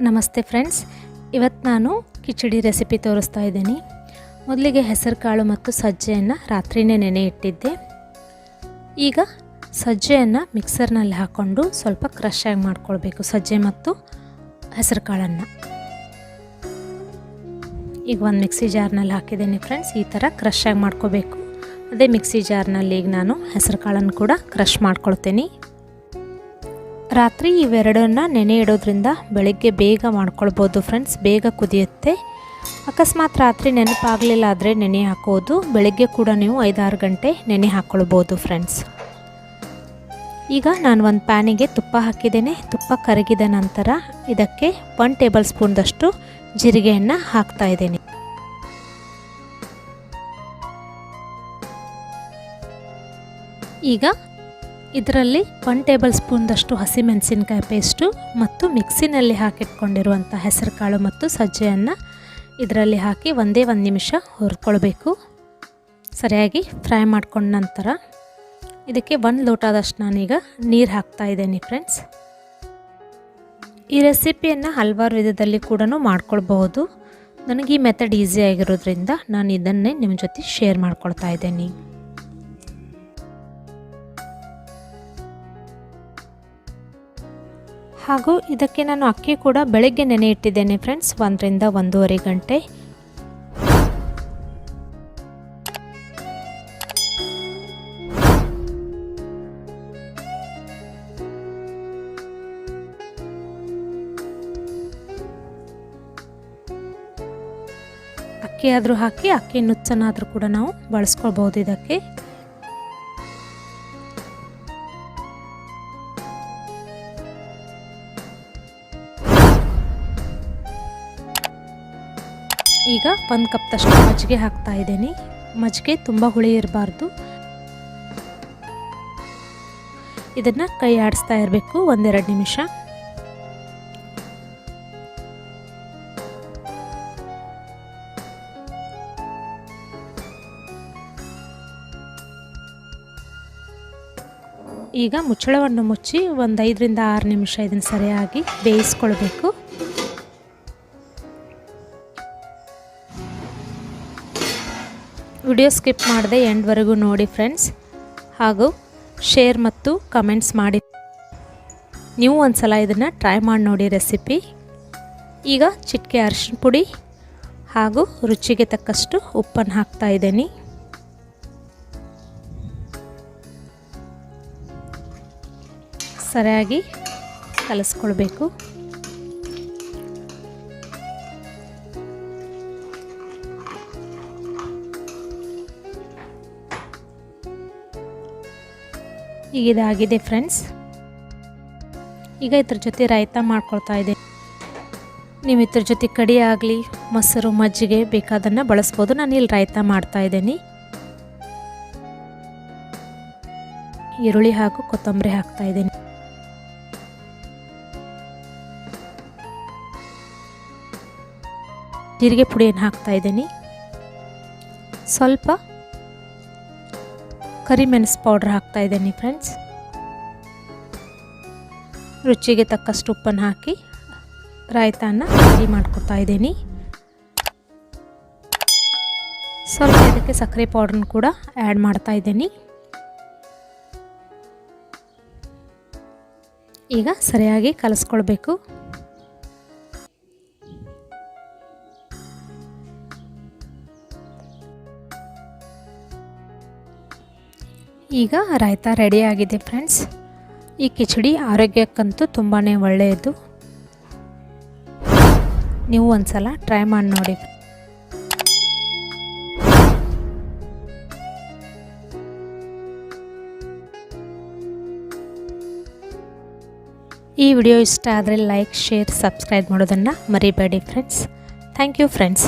ನಮಸ್ತೆ ಫ್ರೆಂಡ್ಸ್, ಇವತ್ತು ನಾನು ಕಿಚಡಿ ರೆಸಿಪಿ ತೋರಿಸ್ತಾ ಇದ್ದೀನಿ. ಮೊದಲಿಗೆ ಹೆಸರು ಕಾಳು ಮತ್ತು ಸಜ್ಜೆಯನ್ನು ರಾತ್ರಿನೇ ನೆನೆ ಇಟ್ಟಿದ್ದೆ. ಈಗ ಸಜ್ಜೆಯನ್ನು ಮಿಕ್ಸರ್ನಲ್ಲಿ ಹಾಕ್ಕೊಂಡು ಸ್ವಲ್ಪ ಕ್ರಷ್ ಆಗಿ ಮಾಡ್ಕೊಳ್ಬೇಕು, ಸಜ್ಜೆ ಮತ್ತು ಹೆಸರು ಕಾಳನ್ನು. ಈಗ ಒಂದು ಮಿಕ್ಸಿ ಜಾರ್ನಲ್ಲಿ ಹಾಕಿದ್ದೀನಿ ಫ್ರೆಂಡ್ಸ್. ಈ ಥರ ಕ್ರಷ್ ಆಗಿ ಮಾಡ್ಕೋಬೇಕು. ಅದೇ ಮಿಕ್ಸಿ ಜಾರ್ನಲ್ಲಿ ಈಗ ನಾನು ಹೆಸರು ಕಾಳನ್ನು ಕೂಡ ಕ್ರಷ್ ಮಾಡ್ಕೊಳ್ತೀನಿ. ರಾತ್ರಿ ಇವೆರಡನ್ನು ನೆನೆ ಇಡೋದ್ರಿಂದ ಬೆಳಗ್ಗೆ ಬೇಗ ಮಾಡ್ಕೊಳ್ಬೋದು ಫ್ರೆಂಡ್ಸ್, ಬೇಗ ಕುದಿಯುತ್ತೆ. ಅಕಸ್ಮಾತ್ ರಾತ್ರಿ ನೆನಪಾಗಲಿಲ್ಲ ಆದರೆ ನೆನೆ ಹಾಕೋದು, ಬೆಳಗ್ಗೆ ಕೂಡ ನೀವು 5-6 ಗಂಟೆ ನೆನೆ ಹಾಕ್ಕೊಳ್ಬೋದು ಫ್ರೆಂಡ್ಸ್. ಈಗ ನಾನು ಒಂದು ಪ್ಯಾನಿಗೆ ತುಪ್ಪ ಹಾಕಿದ್ದೇನೆ. ತುಪ್ಪ ಕರಗಿದ ನಂತರ ಇದಕ್ಕೆ 1 ಟೇಬಲ್ ಸ್ಪೂನ್ದಷ್ಟು ಜೀರಿಗೆಯನ್ನು ಹಾಕ್ತಾ ಇದ್ದೇನೆ. ಈಗ ಇದರಲ್ಲಿ 1 ಟೇಬಲ್ ಸ್ಪೂನ್ದಷ್ಟು ಹಸಿಮೆಣಸಿನಕಾಯಿ ಪೇಸ್ಟು ಮತ್ತು ಮಿಕ್ಸಿನಲ್ಲಿ ಹಾಕಿಟ್ಕೊಂಡಿರುವಂಥ ಹೆಸರು ಕಾಳು ಮತ್ತು ಸಜ್ಜೆಯನ್ನು ಇದರಲ್ಲಿ ಹಾಕಿ ಒಂದೇ 1 ನಿಮಿಷ ಹುರ್ಕೊಳ್ಬೇಕು. ಸರಿಯಾಗಿ ಫ್ರೈ ಮಾಡ್ಕೊಂಡ ನಂತರ ಇದಕ್ಕೆ 1 ಲೋಟದಷ್ಟು ನಾನೀಗ ನೀರು ಹಾಕ್ತಾ ಇದ್ದೇನೆ ಫ್ರೆಂಡ್ಸ್. ಈ ರೆಸಿಪಿಯನ್ನು ಹಲವಾರು ವಿಧದಲ್ಲಿ ಕೂಡ ಮಾಡ್ಕೊಳ್ಬಹುದು. ನನಗೆ ಈ ಮೆಥಡ್ ಈಸಿ ಆಗಿರೋದ್ರಿಂದ ನಾನು ಇದನ್ನೇ ನಿಮ್ಮ ಜೊತೆ ಶೇರ್ ಮಾಡ್ಕೊಳ್ತಾ ಇದ್ದೇನೆ. ಹಾಗೂ ಇದಕ್ಕೆ ನಾನು ಅಕ್ಕಿ ಕೂಡ ಬೆಳಗ್ಗೆ ನೆನೆ ಇಟ್ಟಿದ್ದೇನೆ ಫ್ರೆಂಡ್ಸ್, 1 ರಿಂದ 1.5 ಗಂಟೆ. ಅಕ್ಕಿ ಆದರೂ ಹಾಕಿ, ಅಕ್ಕಿ ನುಚ್ಚನ್ನಾದರೂ ಕೂಡ ನಾವು ಬಳಸ್ಕೊಳ್ಬಹುದು ಇದಕ್ಕೆ. ಈಗ 1 ಕಪ್ದಷ್ಟು ಮಜ್ಜಿಗೆ ಹಾಕ್ತಾ ಇದ್ದೀನಿ. ಮಜ್ಜಿಗೆ ತುಂಬ ಹುಳಿ ಇರಬಾರ್ದು. ಇದನ್ನು ಕೈ ಆಡಿಸ್ತಾ ಇರಬೇಕು 1-2 ನಿಮಿಷ. ಈಗ ಮುಚ್ಚಳವನ್ನು ಮುಚ್ಚಿ 5 ರಿಂದ 6 ನಿಮಿಷ ಇದನ್ನು ಸರಿಯಾಗಿ ಬೇಯಿಸ್ಕೊಳ್ಬೇಕು. ವಿಡಿಯೋ ಸ್ಕಿಪ್ ಮಾಡದೆ ಎಂಡ್ವರೆಗೂ ನೋಡಿ ಫ್ರೆಂಡ್ಸ್, ಹಾಗೂ ಶೇರ್ ಮತ್ತು ಕಮೆಂಟ್ಸ್ ಮಾಡಿ. ನೀವು ಒಂದ್ಸಲ ಇದನ್ನು ಟ್ರೈ ಮಾಡಿ ನೋಡಿ ರೆಸಿಪಿ. ಈಗ ಚಿಟಿಕೆ ಅರಿಶಿನ ಪುಡಿ ಹಾಗೂ ರುಚಿಗೆ ತಕ್ಕಷ್ಟು ಉಪ್ಪನ್ನು ಹಾಕ್ತಾ ಇದ್ದೀನಿ. ಸರಿಯಾಗಿ ಕಲಿಸ್ಕೊಳ್ಬೇಕು. ಈಗ ಇದಾಗಿದೆ ಫ್ರೆಂಡ್ಸ್. ಈಗ ಇದ್ರ ಜೊತೆ ರಾಯ್ತ ಮಾಡ್ಕೊಳ್ತಾ ಇದೆ. ನೀವು ಇದ್ರ ಜೊತೆ ಕಡಿ ಆಗಲಿ, ಮೊಸರು, ಮಜ್ಜಿಗೆ ಬೇಕಾದನ್ನು ಬಳಸ್ಬೋದು. ನಾನು ಇಲ್ಲಿ ರಾಯ್ತ ಮಾಡ್ತಾ ಇದ್ದೀನಿ. ಈರುಳ್ಳಿ ಹಾಗೂ ಕೊತ್ತಂಬರಿ ಹಾಕ್ತಾ ಇದ್ದೀನಿ. ಜೀರಿಗೆ ಪುಡಿಯನ್ನು ಹಾಕ್ತಾ ಇದ್ದೀನಿ. ಸ್ವಲ್ಪ ಕರಿಮೆಣಸು ಪೌಡ್ರ್ ಹಾಕ್ತಾ ಇದ್ದೀನಿ ಫ್ರೆಂಡ್ಸ್. ರುಚಿಗೆ ತಕ್ಕಷ್ಟು ಉಪ್ಪನ್ನು ಹಾಕಿ ರಾಯ್ತಾನ ರೆಡಿ ಮಾಡ್ಕೊತಾ ಇದ್ದೀನಿ. ಸ್ವಲ್ಪ ಇದಕ್ಕೆ ಸಕ್ಕರೆ ಪೌಡ್ರನ್ನ ಕೂಡ ಆ್ಯಡ್ ಮಾಡ್ತಾ ಇದ್ದೀನಿ. ಈಗ ಸರಿಯಾಗಿ ಕಲಿಸ್ಕೊಳ್ಬೇಕು. ಈಗ ರಾಯ್ತ ರೆಡಿಯಾಗಿದೆ ಫ್ರೆಂಡ್ಸ್. ಈ ಕಿಚಡಿ ಆರೋಗ್ಯಕ್ಕಂತೂ ತುಂಬಾ ಒಳ್ಳೆಯದು. ನೀವು ಒಂದ್ಸಲ ಟ್ರೈ ಮಾಡಿ ನೋಡಿ. ಈ ವಿಡಿಯೋ ಇಷ್ಟ ಆದರೆ ಲೈಕ್, ಶೇರ್, ಸಬ್ಸ್ಕ್ರೈಬ್ ಮಾಡೋದನ್ನು ಮರಿಬೇಡಿ ಫ್ರೆಂಡ್ಸ್. Thank you friends.